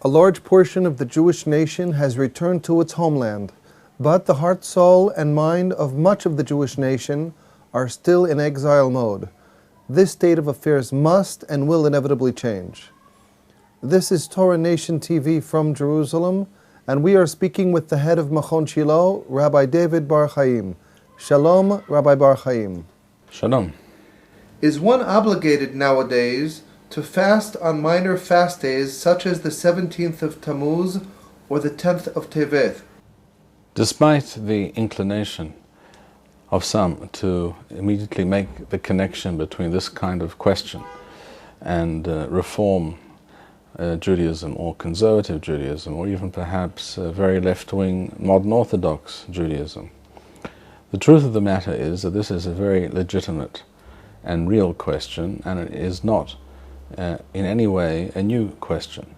A large portion of the Jewish nation has returned to its homeland, but the heart, soul, and mind of much of the Jewish nation are still in exile mode. This state of affairs must and will inevitably change. This is Torah Nation TV from Jerusalem, and we are speaking with the head of Machon Shilo, Rabbi David Bar-Hayim. Shalom, Rabbi Bar-Hayim. Shalom. Is one obligated nowadays to fast on minor fast days such as the 17th of Tammuz or the 10th of Tevet? Despite the inclination of some to immediately make the connection between this kind of question and Reform Judaism or Conservative Judaism, or even perhaps very left-wing Modern Orthodox Judaism, the truth of the matter is that this is a very legitimate and real question, and it is not in any way a new question.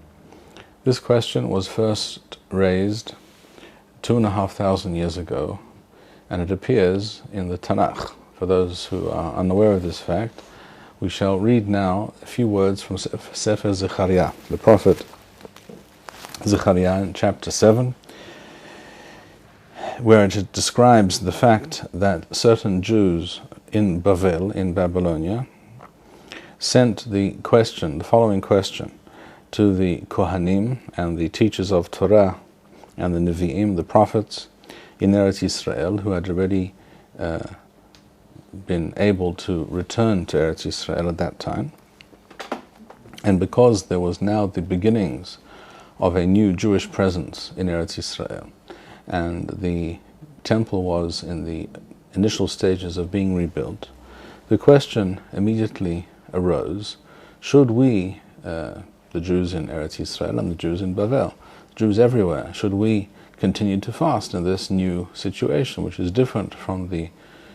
This question was first raised 2,500 years ago, and it appears in the Tanakh. For those who are unaware of this fact, we shall read now a few words from Sefer Zechariah, the prophet Zechariah, in chapter 7, where it describes the fact that certain Jews in Bavel, in Babylonia, sent the following question to the Kohanim and the teachers of Torah and the Nevi'im, the prophets in Eretz Yisrael, who had already been able to return to Eretz Yisrael at that time. And because there was now the beginnings of a new Jewish presence in Eretz Yisrael, and the temple was in the initial stages of being rebuilt, the question immediately arose: should we, the Jews in Eretz Yisrael and the Jews in Bavel, Jews everywhere, should we continue to fast in this new situation, which is different from the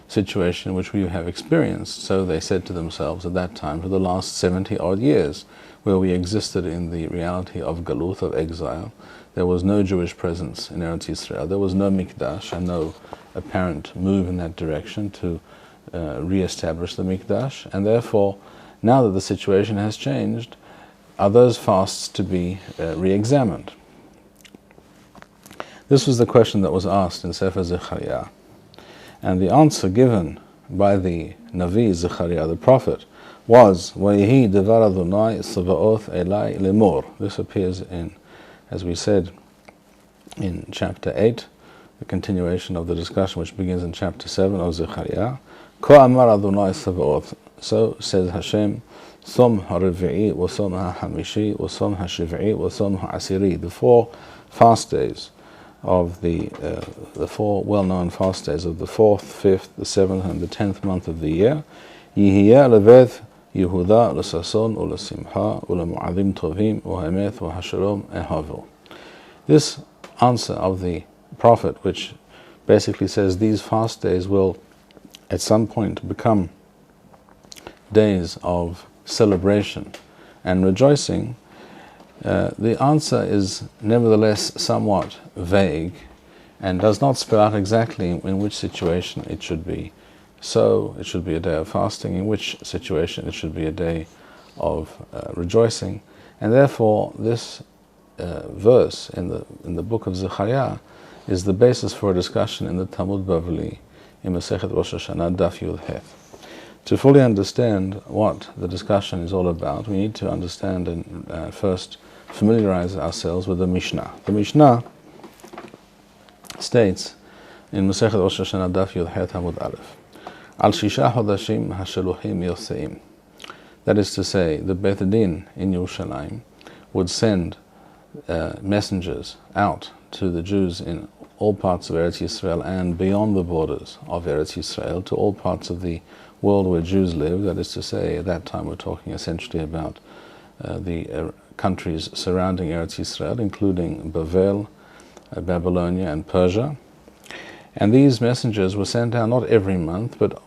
situation which we have experienced, so they said to themselves at that time, for the last 70-odd years, where we existed in the reality of Galut, of exile? There was no Jewish presence in Eretz Yisrael. There was no Mikdash and no apparent move in that direction to re-establish the Mikdash, and therefore, now that the situation has changed, are those fasts to be re-examined? This was the question that was asked in Sefer Zechariah, and the answer given by the Navi Zechariah, the prophet, was "Vayehi devar Adonai Sabaoth Elai lemor." This appears in, as we said, in chapter 8, the continuation of the discussion which begins in chapter 7 of Zechariah. Ko amar Adonai Sabaoth. So says Hashem, Som ha-revi'i, wa som ha-hamishi, wa som ha-shiv'i, wa som ha-asiri. The 4 fast days of the 4 well-known fast days of the 4th, 5th, the 7th, and the 10th month of the year. Yihiyah leveth Yehuda l'sason u'lesimcha u'lemu'adim tovim u'ha'emeth u'ha'shalom ehavu. This answer of the prophet, which basically says these fast days will at some point become days of celebration and rejoicing, the answer is nevertheless somewhat vague and does not spell out exactly in which situation it should be. So it should be a day of fasting, in which situation it should be a day of rejoicing, and therefore this verse in the book of Zechariah is the basis for a discussion in the Talmud Bavli in Masechet Rosh Hashanah Daf Yud Heth. To fully understand what the discussion is all about, we need to understand and first familiarize ourselves with the Mishnah. The Mishnah states in Masechet Rosh Hashanah Daf Yud Heth Amud Aleph, Al Shisha Hodashim HaSheluchim Yoseim. That is to say, the Beit Din in Yerushalayim would send messengers out to the Jews in all parts of Eretz Yisrael and beyond the borders of Eretz Yisrael, to all parts of the world where Jews live. That is to say, at that time we're talking essentially about the countries surrounding Eretz Yisrael, including Bavel, Babylonia, and Persia. And these messengers were sent out not every month, but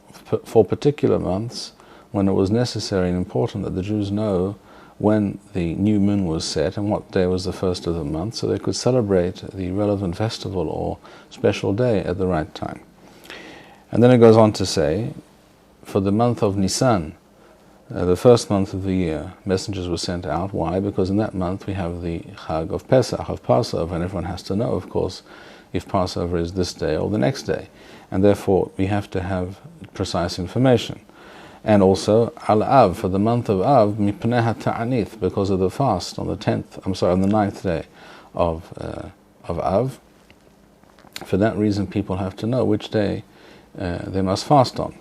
for particular months when it was necessary and important that the Jews know when the new moon was set and what day was the first of the month, so they could celebrate the relevant festival or special day at the right time. And then it goes on to say, for the month of Nisan, the first month of the year, messengers were sent out. Why? Because in that month we have the Chag of Pesach, of Passover, and everyone has to know, of course, if Passover is this day or the next day. And therefore we have to have precise information. And also, Al-Av, for the month of Av, Mipneh HaTa'anith, because of the fast on the 9th day of Av. For that reason, people have to know which day they must fast on.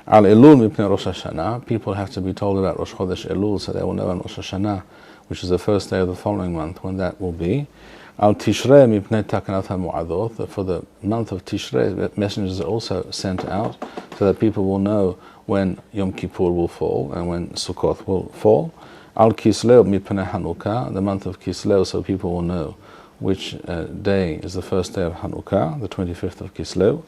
Al-Elul Mipneh Rosh Hashanah, people have to be told about Rosh Chodesh Elul, so they will know on Rosh Hashanah, which is the first day of the following month, when that will be. Al-Tishrei Mipnei Takanat HaMu'adot, for the month of Tishrei, messengers are also sent out, so that people will know when Yom Kippur will fall and when Sukkot will fall. Al-Kislev Mipnei Hanukkah, the month of Kislev, so people will know which day is the first day of Hanukkah, the 25th of Kislev.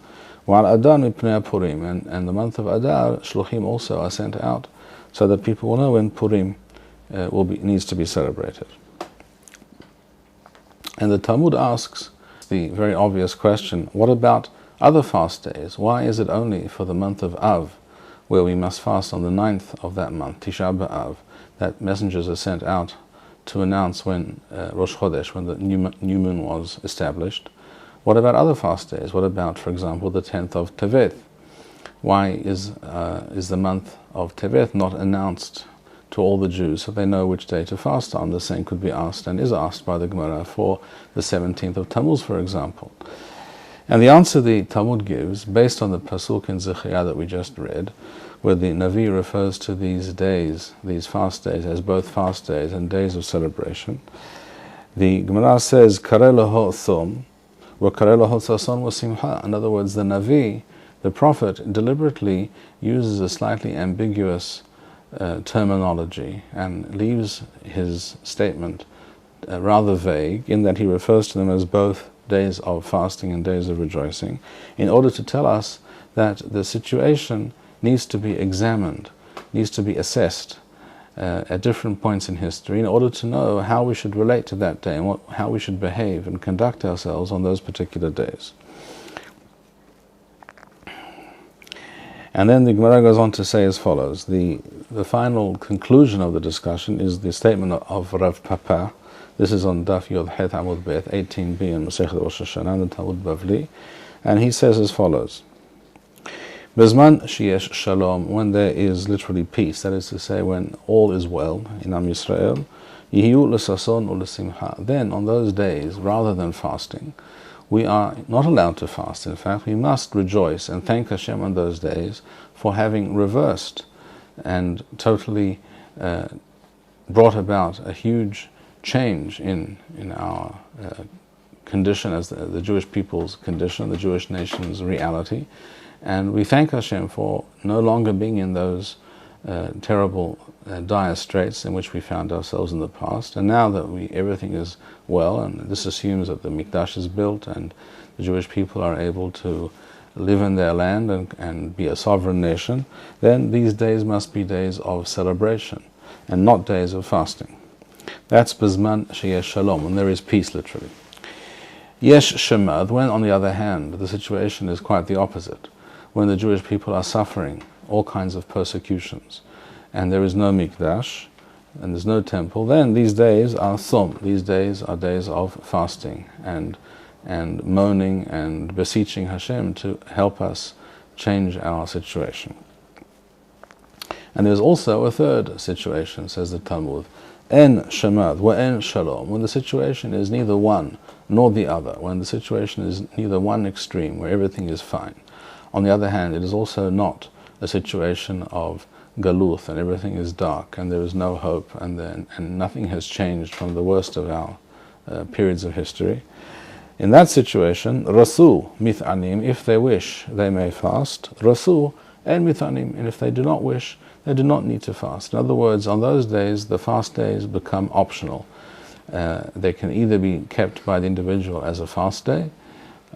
While Adar Mipnei Purim, and the month of Adar, Shluchim also are sent out, so that people will know when Purim needs to be celebrated. And the Talmud asks the very obvious question, what about other fast days? Why is it only for the month of Av, where we must fast on the 9th of that month, Tisha B'Av, that messengers are sent out to announce when Rosh Chodesh, when the new moon was established? What about other fast days? What about, for example, the 10th of Tevet? Why is the month of Tevet not announced to all the Jews so they know which day to fast on? The same could be asked and is asked by the Gemara for the 17th of Tammuz, for example. And the answer the Talmud gives, based on the Pasuk in Zechariah that we just read, where the Navi refers to these days, these fast days, as both fast days and days of celebration, the Gemara says, Kareh leho thom, in other words, the Navi, the prophet, deliberately uses a slightly ambiguous terminology and leaves his statement rather vague, in that he refers to them as both days of fasting and days of rejoicing, in order to tell us that the situation needs to be examined, needs to be assessed at different points in history, in order to know how we should relate to that day and how we should behave and conduct ourselves on those particular days. And then the Gemara goes on to say as follows. The final conclusion of the discussion is the statement of Rav Papa. This is on Daf Yod Het Amud Bet 18b in Masechet Rosh Hashanah, the Talmud Bavli, and he says as follows: Bezman sheyesh shalom, when there is literally peace, that is to say, when all is well in Am Yisrael, yihiyu l'sason u'lesimcha. Then on those days, rather than fasting, we are not allowed to fast. In fact, we must rejoice and thank Hashem on those days for having reversed and totally brought about a huge change in our condition as the Jewish people's condition, the Jewish nation's reality. And we thank Hashem for no longer being in those terrible, dire straits in which we found ourselves in the past. And now that everything is well, and this assumes that the Mikdash is built and the Jewish people are able to live in their land and be a sovereign nation, then these days must be days of celebration and not days of fasting. That's Bizman Sheyesh Shalom, when there is peace, literally. Yesh Shemad, when on the other hand the situation is quite the opposite, when the Jewish people are suffering all kinds of persecutions and there is no Mikdash and there's no temple, then these days are Thom. These days are days of fasting and moaning and beseeching Hashem to help us change our situation. And there's also a third situation, says the Talmud, En Shemad wa En Shalom, when the situation is neither one nor the other, when the situation is neither one extreme where everything is fine. On the other hand, it is also not a situation of galuth and everything is dark and there is no hope and nothing has changed from the worst of our periods of history. In that situation, Rasu mithanim, if they wish, they may fast. Rasu and mithanim, and if they do not wish, they do not need to fast. In other words, on those days, the fast days become optional. They can either be kept by the individual as a fast day,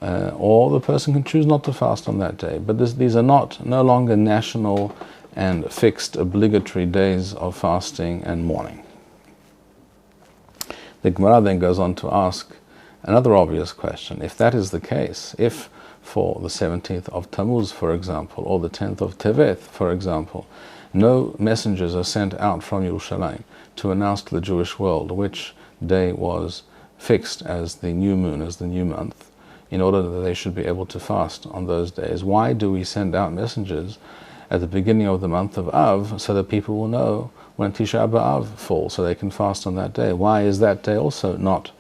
or the person can choose not to fast on that day. But these are no longer national and fixed obligatory days of fasting and mourning. The Gemara then goes on to ask another obvious question. If that is the case, if for the 17th of Tammuz, for example, or the 10th of Tevet, for example, no messengers are sent out from Yerushalayim to announce to the Jewish world which day was fixed as the new moon, as the new month, in order that they should be able to fast on those days. Why do we send out messengers at the beginning of the month of Av so that people will know when Tisha B'Av falls so they can fast on that day? Why is that day also not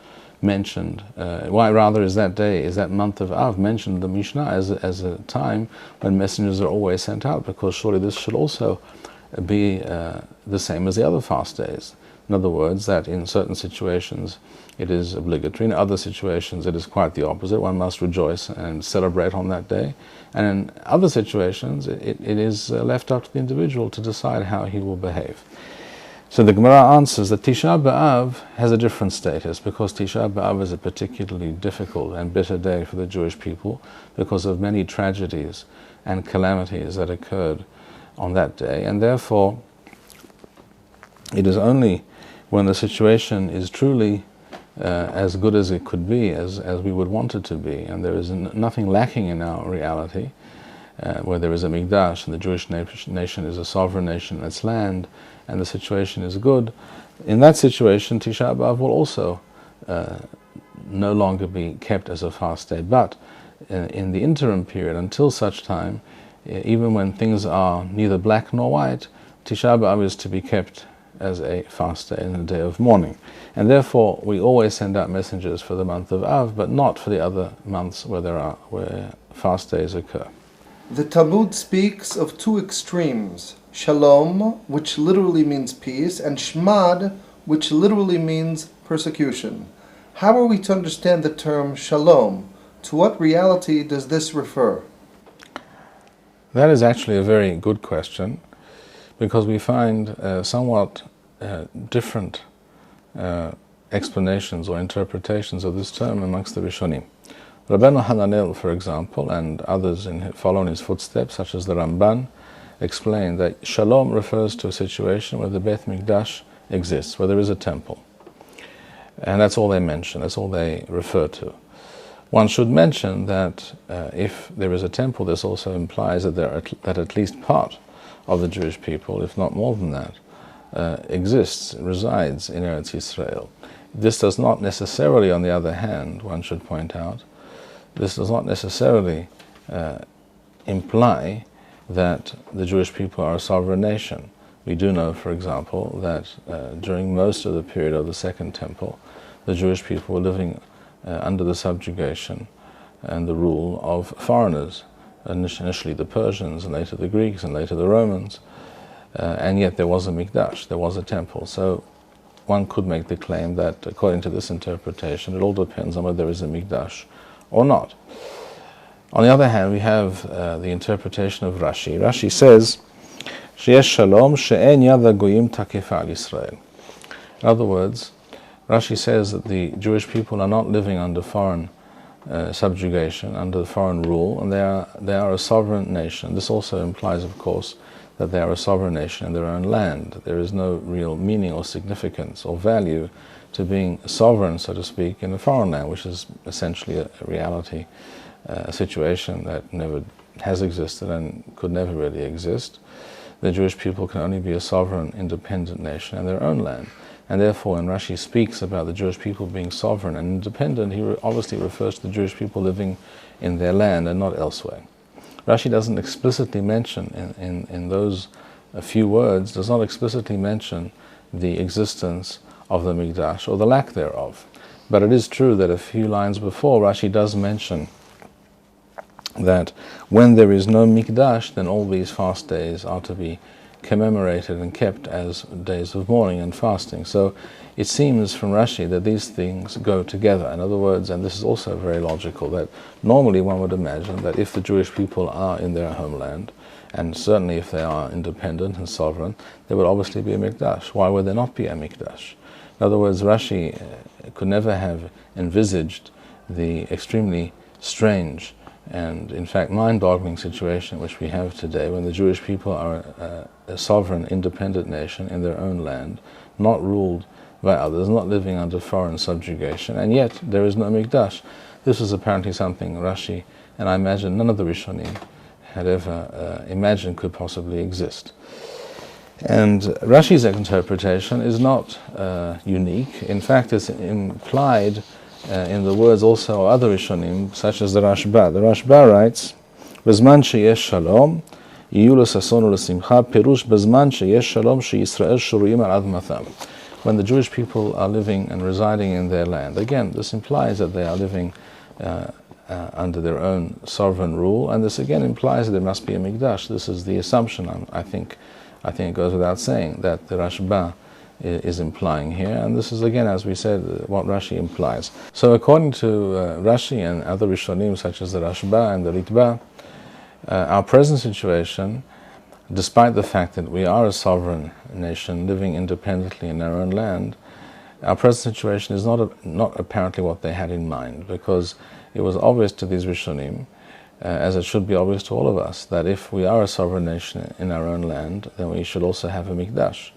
mentioned? Why rather is that month of Av mentioned in the Mishnah as a time when messengers are always sent out? Because surely this should also be the same as the other fast days. In other words, that in certain situations it is obligatory, in other situations it is quite the opposite. One must rejoice and celebrate on that day. And in other situations it is left up to the individual to decide how he will behave. So the Gemara answers that Tisha B'Av has a different status, because Tisha B'Av is a particularly difficult and bitter day for the Jewish people because of many tragedies and calamities that occurred on that day, and therefore it is only when the situation is truly as good as it could be, as we would want it to be, and there is nothing lacking in our reality, where there is a Mikdash and the Jewish nation is a sovereign nation in its land, and the situation is good. In that situation, Tisha B'Av will also no longer be kept as a fast day. But in the interim period, until such time, even when things are neither black nor white, Tisha B'Av is to be kept as a fast day and a day of mourning. And therefore we always send out messengers for the month of Av, but not for the other months where fast days occur. The Talmud speaks of two extremes, Shalom, which literally means peace, and Shmad, which literally means persecution. How are we to understand the term Shalom? To what reality does this refer? That is actually a very good question, because we find somewhat different explanations or interpretations of this term amongst the Rishonim. Rabbi Hananel, for example, and others following his footsteps, such as the Ramban, explain that Shalom refers to a situation where the Beit Mikdash exists, where there is a temple. And that's all they mention, that's all they refer to. One should mention that if there is a temple, this also implies that that at least part of the Jewish people, if not more than that, resides in Eretz Yisrael. This does not necessarily, on the other hand, one should point out, this does not necessarily imply that the Jewish people are a sovereign nation. We do know, for example, that during most of the period of the Second Temple, the Jewish people were living under the subjugation and the rule of foreigners, initially the Persians, and later the Greeks, and later the Romans, and yet there was a Mikdash, there was a temple. So one could make the claim that, according to this interpretation, it all depends on whether there is a Mikdash or not. On the other hand, we have the interpretation of Rashi. Rashi says, "Sheyesh Shalom she'en yad hagoyim takefa al Yisrael." In other words, Rashi says that the Jewish people are not living under foreign subjugation, under foreign rule, and they are a sovereign nation. This also implies, of course, that they are a sovereign nation in their own land. There is no real meaning or significance or value to being sovereign, so to speak, in a foreign land, which is essentially a reality, a situation that never has existed and could never really exist. The Jewish people can only be a sovereign, independent nation in their own land. And therefore, when Rashi speaks about the Jewish people being sovereign and independent, he obviously refers to the Jewish people living in their land and not elsewhere. Rashi doesn't explicitly mention, in those few words, does not explicitly mention the existence of the Mikdash or the lack thereof. But it is true that a few lines before, Rashi does mention that when there is no Mikdash, then all these fast days are to be commemorated and kept as days of mourning and fasting. So it seems from Rashi that these things go together. In other words, and this is also very logical, that normally one would imagine that if the Jewish people are in their homeland, and certainly if they are independent and sovereign, there would obviously be a Mikdash. Why would there not be a Mikdash? In other words, Rashi could never have envisaged the extremely strange and in fact mind-boggling situation which we have today, when the Jewish people are a sovereign, independent nation in their own land, not ruled by others, not living under foreign subjugation, and yet there is no Mikdash. This is apparently something Rashi, and I imagine none of the Rishonim, had ever imagined could possibly exist. And Rashi's interpretation is not unique. In fact, it's implied in the words also of other Rishonim, such as the Rashba. The Rashba writes, "B'zman sheyesh shalom, yiyu l'sason u'lesimcha, pirush b'zman sheyesh shalom sheYisrael shuruyim al admatam." When the Jewish people are living and residing in their land. Again, this implies that they are living under their own sovereign rule, and this again implies that there must be a mikdash. This is the assumption, I think it goes without saying, that the Rashba is implying here, and this is again, as we said, what Rashi implies. So according to Rashi and other Rishonim such as the Rashba and the Ritba, our present situation, despite the fact that we are a sovereign nation living independently in our own land, our present situation is not apparently what they had in mind, because it was obvious to these Rishonim, as it should be obvious to all of us, that if we are a sovereign nation in our own land, then we should also have a mikdash.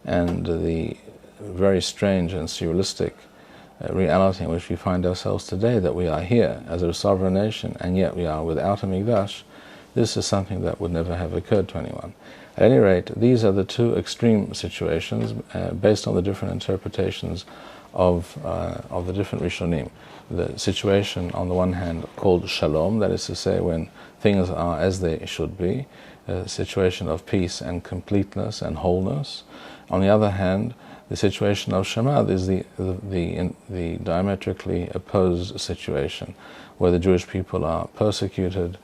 And the very strange and surrealistic reality in which we find ourselves today, that we are here as a sovereign nation and yet we are without a mikdash, this is something that would never have occurred to anyone. At any rate, these are the two extreme situations based on the different interpretations of the different Rishonim. The situation on the one hand called Shalom, that is to say when things are as they should be, a situation of peace and completeness and wholeness. On the other hand, the situation of Shemad is the diametrically opposed situation, where the Jewish people are persecuted,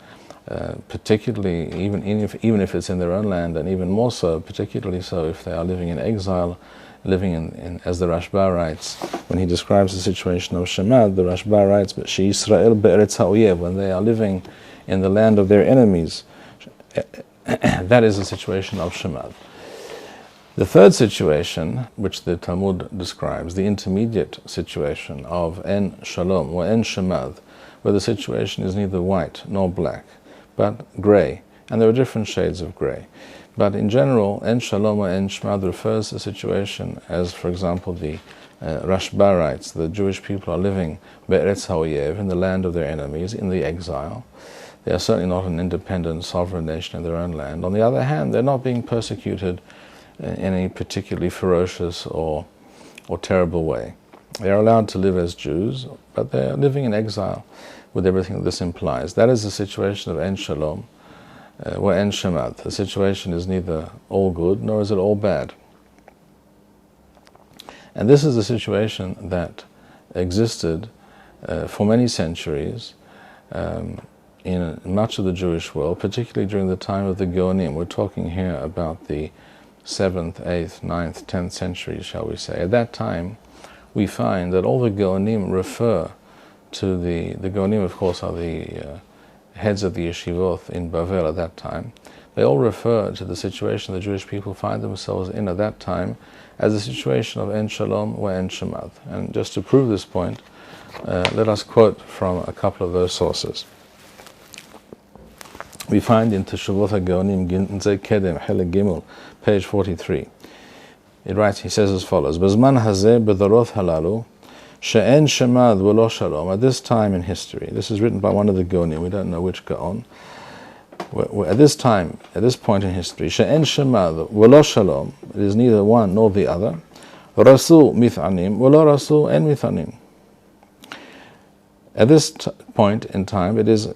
particularly even if it's in their own land, and even more so, particularly so if they are living in exile, living in as the Rashba writes, when he describes the situation of Shemad, the Rashba writes, "But she Yisrael be'eretz ha'oyev," when they are living in the land of their enemies, that is the situation of Shemad. The third situation, which the Talmud describes, the intermediate situation of En Shalom or En Shemad, where the situation is neither white nor black, but grey, and there are different shades of grey. But in general, En Shalom or En Shemad refers to a situation as, for example, the Rashba writes, the Jewish people are living Be'eretz ha'oyev, in the land of their enemies, in the exile. They are certainly not an independent sovereign nation in their own land. On the other hand, they're not being persecuted in any particularly ferocious or terrible way. They are allowed to live as Jews, but they are living in exile with everything that this implies. That is the situation of En Shalom, or En Shemad. The situation is neither all good nor is it all bad. And this is the situation that existed for many centuries in much of the Jewish world, particularly during the time of the Geonim. We're talking here about the 7th, 8th, 9th, 10th centuries, shall we say. At that time, we find that all the Geonim refer to the Geonim, of course, are the heads of the yeshivot in Bavel at that time. They all refer to the situation the Jewish people find themselves in at that time as the situation of En Shalom or En Shemad. And just to prove this point, let us quote from a couple of those sources. We find in Teshuvot HaGeonim Ginzei Kedem Helek Gimel, page 43. He says as follows: B'zman hazeh b'daroth halalu she'en shemad v'lo shalom. At this time in history, this is written by one of the Geonim, we don't know which Gaon. At this time, at this point in history, she'en shemad v'lo shalom, it is neither one nor the other. Rasul mithanim v'lo rasul en mithanim. At this point in time, it is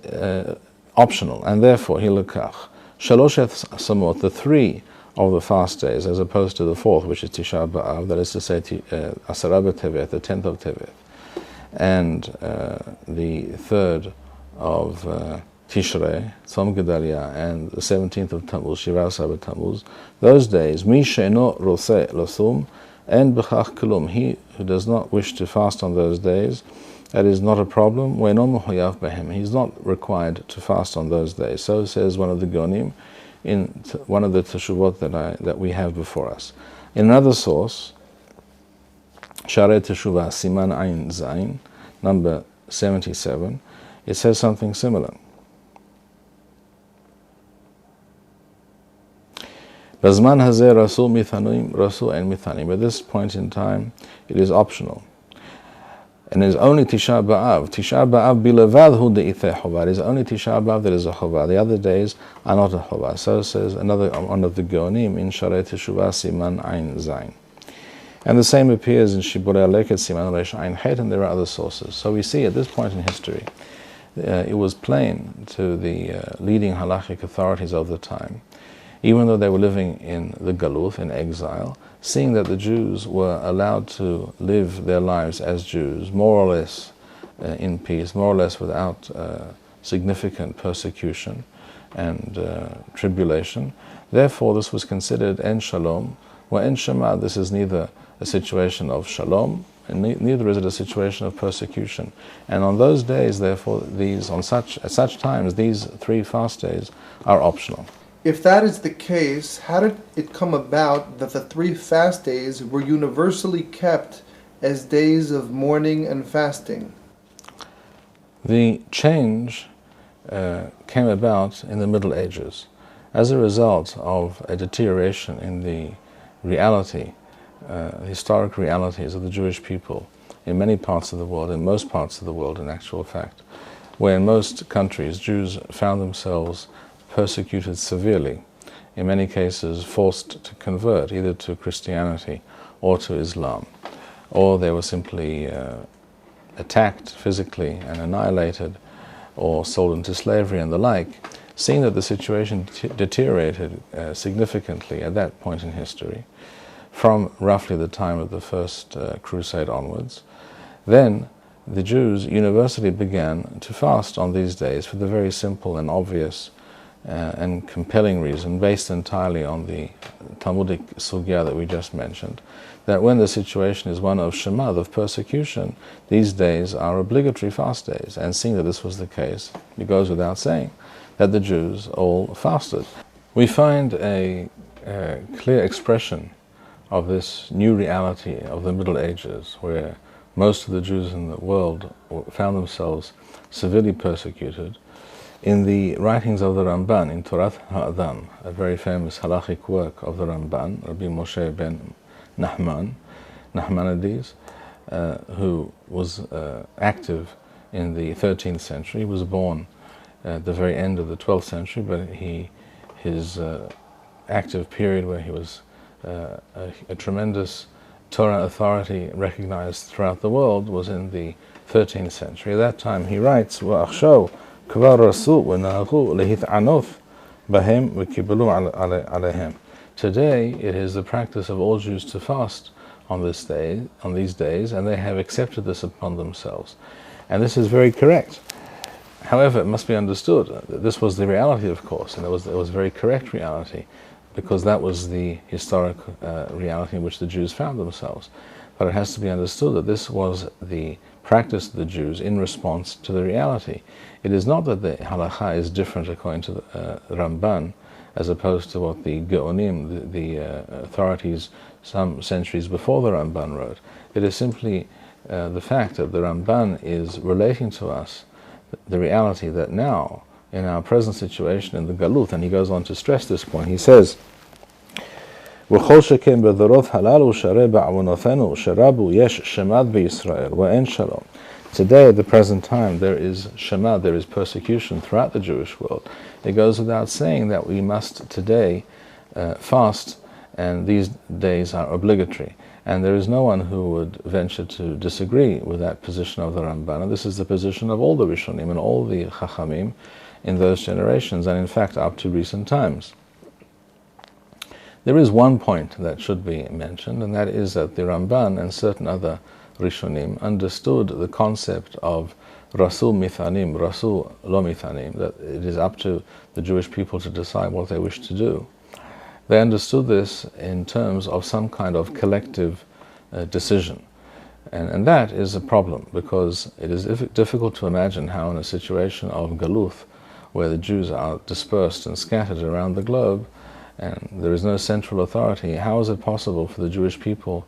optional, and therefore hilukach shaloshet samot, the three of the fast days, as opposed to the fourth, which is Tisha B'Av, that is to say Asara B'Tevet, the 10th of Tevet, and the third of Tishrei, Tzom Gedalia, and the 17th of Tammuz, Shiva Asar Tammuz. Those days, Mi she'eno roseh losum en b'chach kelum, he who does not wish to fast on those days, that is not a problem. We'eno mechuyav b'hem, he's not required to fast on those days. So says one of the Geonim in one of the teshuvot that we have before us. In another source, Sharei Teshuvah Siman Ayin Zayin, number 77, it says something similar. Bazman hazeh rasul mithanim, rasul en mithanim. At this point in time, it is optional. And it is only Tisha B'Av. Tisha B'Av bilevad hu de'iteh chova. It is only Tisha B'Av that is a chova. The other days are not a chova. So says one of the Geonim in Sharei Teshuvah Siman Ein Zayin. And the same appears in Shiburei Leket Siman Reish Ein Het, and there are other sources. So we see at this point in history, it was plain to the leading halachic authorities of the time, even though they were living in the Galuth, in exile, seeing that the Jews were allowed to live their lives as Jews, more or less in peace, more or less without significant persecution and tribulation. Therefore, this was considered en Shalom, where en Shema, this is neither a situation of Shalom, and neither is it a situation of persecution. And on those days, therefore, at such times, these 3 fast days are optional. If that is the case, how did it come about that the 3 fast days were universally kept as days of mourning and fasting? The change came about in the Middle Ages as a result of a deterioration in the reality, historic realities of the Jewish people in many parts of the world, in most parts of the world in actual fact, where in most countries Jews found themselves persecuted severely, in many cases forced to convert either to Christianity or to Islam, or they were simply attacked physically and annihilated or sold into slavery and the like. Seeing that the situation deteriorated significantly at that point in history, from roughly the time of the First Crusade onwards, then the Jews universally began to fast on these days for the very simple and obvious and compelling reason, based entirely on the Talmudic sugya that we just mentioned, that when the situation is one of shemad, of persecution, these days are obligatory fast days. And seeing that this was the case, it goes without saying that the Jews all fasted. We find a clear expression of this new reality of the Middle Ages, where most of the Jews in the world found themselves severely persecuted, in the writings of the Ramban, in Torat HaAdam, a very famous halachic work of the Ramban, Rabbi Moshe ben Nachmanides, who was active in the 13th century. He was born at the very end of the 12th century, but his active period where he was a tremendous Torah authority recognized throughout the world was in the 13th century. At that time he writes, وَأَخْشَوْا كبار الرسول ونهضوا لهيثعنوث بهم وكبلوا عليهم. Today it is the practice of all Jews to fast on these days, and they have accepted this upon themselves. And this is very correct. However, it must be understood that this was the reality, of course, and it was very correct reality, because that was the historic reality in which the Jews found themselves. But it has to be understood that this was the practice of the Jews in response to the reality. It is not that the halakha is different according to the Ramban, as opposed to what the Geonim, the authorities some centuries before the Ramban wrote. It is simply the fact that the Ramban is relating to us the reality that now, in our present situation in the Galuth, and he goes on to stress this point, he says, וכל שכן בדורות הללו שהרי בעוונותינו שרבו יש שמד בישראל ואין שלום. Today, at the present time, there is shemad, there is persecution throughout the Jewish world. It goes without saying that we must today fast, and these days are obligatory. And there is no one who would venture to disagree with that position of the Ramban. And this is the position of all the Rishonim and all the Chachamim in those generations, and in fact up to recent times. There is one point that should be mentioned, and that is that the Ramban and certain other Rishonim understood the concept of Rasul Mithanim, Rasul Lo Mithanim, that it is up to the Jewish people to decide what they wish to do. They understood this in terms of some kind of collective decision. And that is a problem, because it is difficult to imagine how in a situation of Galuth, where the Jews are dispersed and scattered around the globe, and there is no central authority, how is it possible for the Jewish people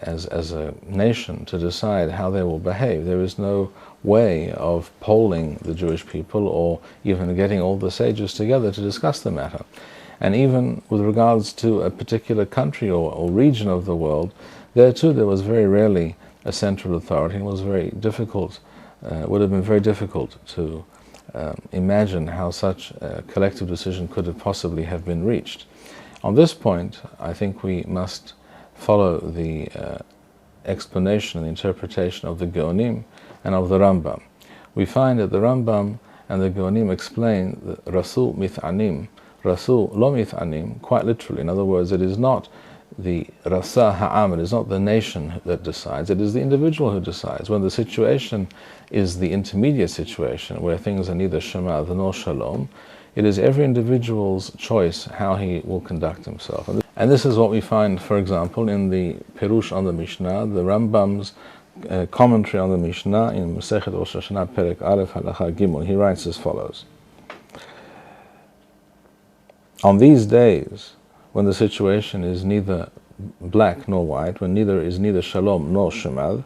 as a nation to decide how they will behave? There is no way of polling the Jewish people or even getting all the sages together to discuss the matter. And even with regards to a particular country or region of the world, there too there was very rarely a central authority, and was very difficult, would have been very difficult to imagine how such a collective decision could have possibly have been reached. On this point, I think we must follow the explanation and interpretation of the Geonim and of the Rambam. We find that the Rambam and the Geonim explain that Rasul Mith'anim, Rasul Lo Mith'anim, quite literally. In other words, it is not the Rasa Ha'am, it is not the nation that decides, it is the individual who decides. When the situation is the intermediate situation, where things are neither Shema nor Shalom, it is every individual's choice how he will conduct himself. And this is what we find, for example, in the Perush on the Mishnah, the Rambam's commentary on the Mishnah in Masechet Rosh Hashanah Perek Aleph Halacha Gimel. He writes as follows: on these days, when the situation is neither black nor white, when neither is neither Shalom nor Shemad,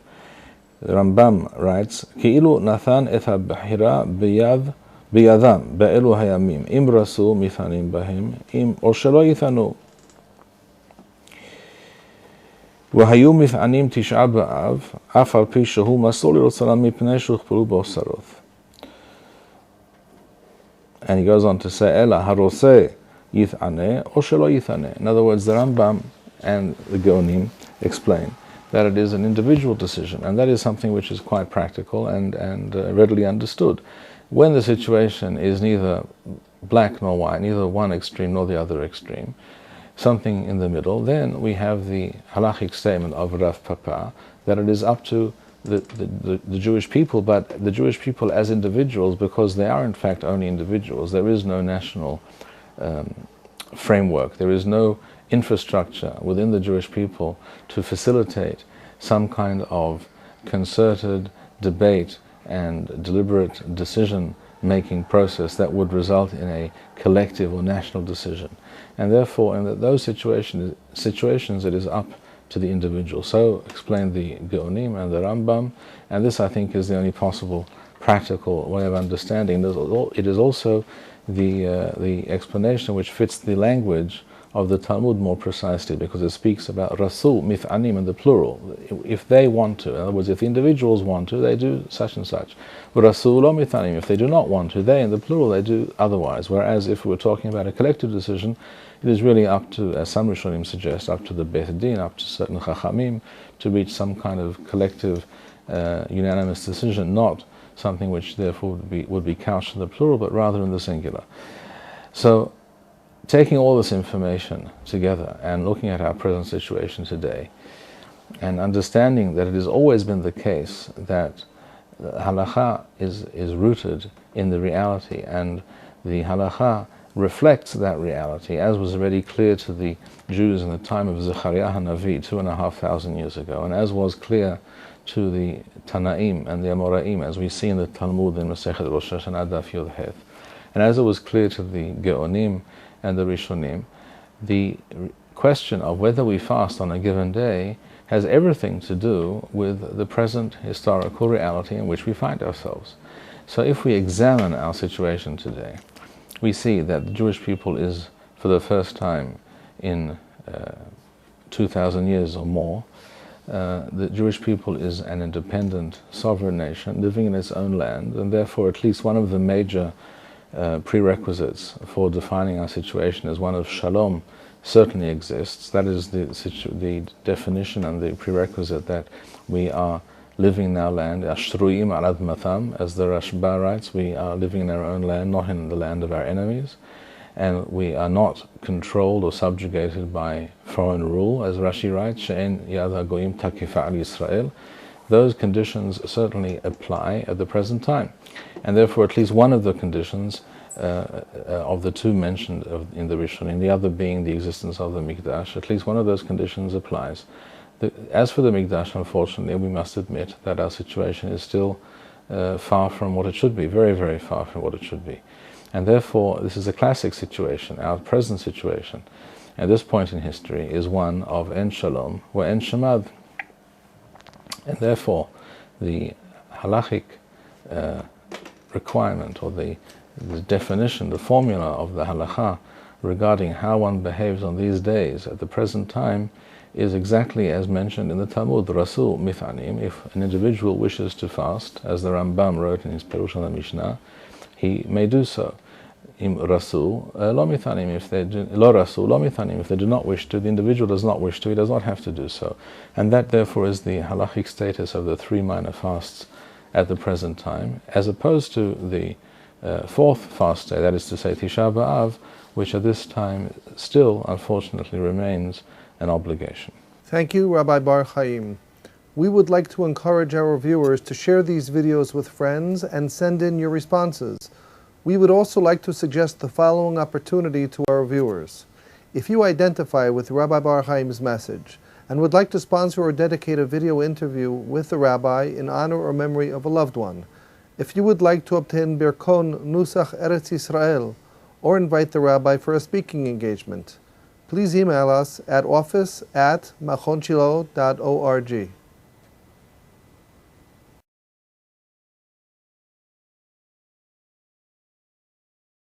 the Rambam writes, Ki'ilu Nathan et ha-b'hira biyadam be'elu hayamim im rasu mithanim bahim im or shelo yithanu v'hayu mithanim tish'a b'av af al pi shehu masol l'rotzalam mipnei shuchpelu b'osaroth. And he goes on to say, Ela haroseh yithaneh or shelo yithaneh. In other words, the Rambam and the Geonim explain that it is an individual decision, and that is something which is quite practical and readily understood. When the situation is neither black nor white, neither one extreme nor the other extreme, something in the middle, then we have the halachic statement of Rav Papa that it is up to the Jewish people, but the Jewish people as individuals, because they are in fact only individuals. There is no national framework, there is no infrastructure within the Jewish people to facilitate some kind of concerted debate and deliberate decision-making process that would result in a collective or national decision. And therefore, in those situations, it is up to the individual. So explain the Geonim and the Rambam, and this, I think, is the only possible practical way of understanding. It is also the explanation which fits the language of the Talmud more precisely, because it speaks about Rasul Mith'anim in the plural. If they want to, in other words, if the individuals want to, they do such and such. Rasul Lo Mith'anim, if they do not want to, they in the plural, they do otherwise. Whereas if we're talking about a collective decision, it is really up to, as some Rishonim suggest, up to the Beit Din, up to certain Chachamim, to reach some kind of collective, unanimous decision, not something which therefore would be couched in the plural, but rather in the singular. So, taking all this information together and looking at our present situation today, and understanding that it has always been the case that halakha is rooted in the reality, and the halakha reflects that reality, as was already clear to the Jews in the time of Zechariah HaNavi 2,500 years ago, and as was clear to the Tanaim and the Amoraim, as we see in the Talmud in Masechet Rosh Hashanah Daf Yud Het, and as it was clear to the Geonim and the Rishonim, the question of whether we fast on a given day has everything to do with the present historical reality in which we find ourselves. So if we examine our situation today, we see that the Jewish people is, for the first time in 2,000 years or more, the Jewish people is an independent, sovereign nation living in its own land, and therefore at least one of the major prerequisites for defining our situation as one of Shalom certainly exists. That is the definition and the prerequisite that we are living in our land, Ashruim al Admatam, as the Rashba writes, we are living in our own land, not in the land of our enemies, and we are not controlled or subjugated by foreign rule, as Rashi writes, She'en Yad HaGoyim Takifa al Yisrael. Those conditions certainly apply at the present time, and therefore at least one of the conditions of the two mentioned in the Rishonim, the other being the existence of the Mikdash, at least one of those conditions applies. As for the Mikdash, unfortunately, we must admit that our situation is still far from what it should be, very, very far from what it should be. And therefore, this is a classic situation. Our present situation, at this point in history, is one of En Shalom, or En Shemad. And therefore, the halachic requirement, or the definition, the formula of the halakha regarding how one behaves on these days at the present time, is exactly as mentioned in the Talmud, Rasul Mithanim. If an individual wishes to fast, as the Ramban wrote in his Perush on the Mishnah, he may do so. Im Rasul lo mithanim, if they do lo Rasul lo mithanim, if they do not wish to, the individual does not wish to, he does not have to do so. And that therefore is the halachic status of the 3 minor fasts at the present time, as opposed to the 4th fast day, that is to say Tisha B'Av, which at this time still unfortunately remains an obligation. Thank you, Rabbi Bar-Hayim. We would like to encourage our viewers to share these videos with friends and send in your responses. We would also like to suggest the following opportunity to our viewers. If you identify with Rabbi Bar-Hayim's message and would like to sponsor or dedicate a video interview with the Rabbi in honor or memory of a loved one, if you would like to obtain Birkon Nusach Eretz Yisrael or invite the Rabbi for a speaking engagement, please email us at office@machonshilo.org.